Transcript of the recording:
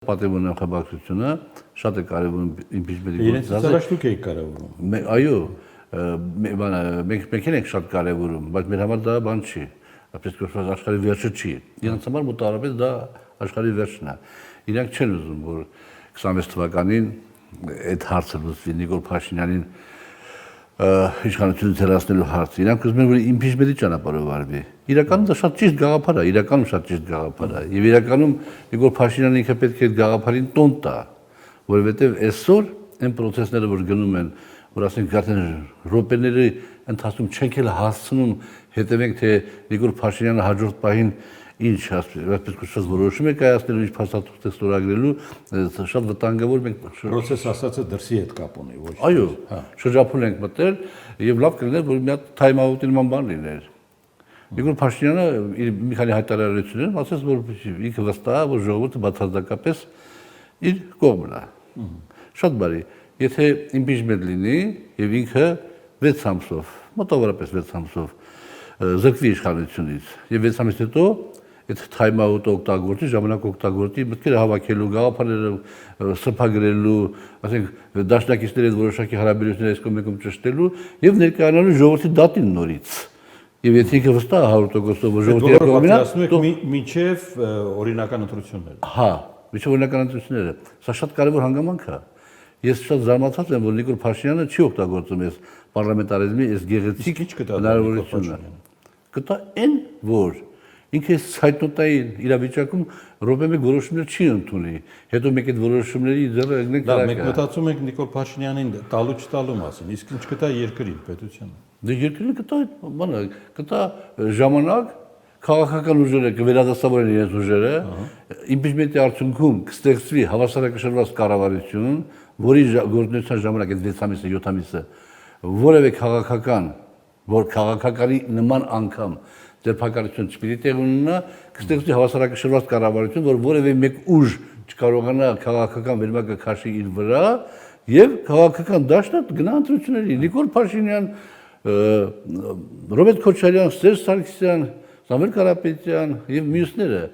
Պատերազմի խաբակցությունը շատ է կարևոր impeachment-ի Իրենց առաջ դուք եք կարևորում։ Այո, մենք ենք շատ կարևորում, բայց մեր համար դա բան չի, այսպես կոչված աշխարհի վերջը չի։ Իրենց համար մոտավորապես դա աշխարհի վերջն է։ Իրանք չեն ուզում, որ 26 թվականին այդ հարցը լուծվի Նիկոլ Փաշինյանին իշխանությունից հեռացնելու հարցը։ Իրանք ուզում են, որ impeachment-ի ճանապարհով արվի։ Իրականում դա շատ ճիշտ գաղափար է, իրականում շատ ճիշտ գաղափար է։ Եվ իրականում Նիկոլ Փաշինյանը ինքը պետք է այդ գաղափարին տոն տա, որովհետև այսօր այն process-ները, որ գնում են, որ ասենք արդեն րոպեների ընթացքում չենք էլ հասցնում հետևենք, թե Նիկոլ Փաշինյանը հաջորդ պահին ինչ այսպես կոչված որոշում է կայացնելու, ինչ փաստաթուղթ է ստորագրելու, շատ վտանգավոր մենք process ասածը դրսի հետ կապ ունի, ոչ։ Այո, շրջափուլ ենք մտել եւ լավ կլիներ, որ մի հատ time out-ի նման բան լիներ։ Նիկոլ Փաշինյանը իր մի քանի հայտարարություններում ասաց, որ ինքը վստահ է, որ ժողովուրդը բացարձակապես իր կողմն է։ Շատ բարի։ Եթե impeachment լինի եւ ինքը 6 ամսով, մոտավորապես 6 ամսով զրկվի իշխանությունից եւ 6 ամսից հետո այդ time out-ը օգտագործի, ժամանակ օգտագործի, մտքերը հավաքելու, գաղափարները սրբագրելու, ասենք դաշնակիցների հետ որոշակի հարաբերություններ այս կողմում ճշտելու եւ ներկայանալու ժողովրդի դատին նորից։ Եվ եթե ինքը վստահ 100%-ով որ ժողովրդի կողմին է, մինչև օրինական ընտրությունները։ Հա, մինչև օրինական ընտրությունները։ Սա շատ կարևոր հանգամանք է։ Ես շատ զարմացած եմ, որ Նիկոլ Փաշինյանը չի օգտագործում այս պարլամենտարիզմի այս գեղեցիկ հնարավորությունը։ Կտա այն, որ ինքը ցայտնոտային իրավիճակում րոպե մեկ որոշումներ չի ընդունի։ Հետո մենք այդ որոշումների ձեռը ընկնենք դրա։ Մենք մտածում ենք Նիկոլ Փաշինյանին տալու չտալու մասին, իսկ ինչ կտա երկրին, պետությանը։ Դե երկրին կտա բանը, կտա ժամանակ, քաղաքական ուժերը կվերադասավորեն իրենց ուժերը, impeachment-ի արդյունքում կստեղծվի հավասարակշռված կառավարություն, որի գործունեության ժամանակ այդ 6 ամիսը, 7 ամիսը որևէ քաղաքականի նման անգամ ձերբակալություն չպիտի տեղ ունենա, կստեղծվի հավասարակշռված կառավարություն, որ որևէ մեկ ուժ չկարողանա քաղաքական վերմակը քաշի իր վրա եւ քաղաքական դաշտը գնա ընտրությունների։ Նիկոլ Փաշինյան, Ռոբերտ Քոչարյան, Սերժ Սարգսյան, Սամվել Կարապետյան եւ մյուսները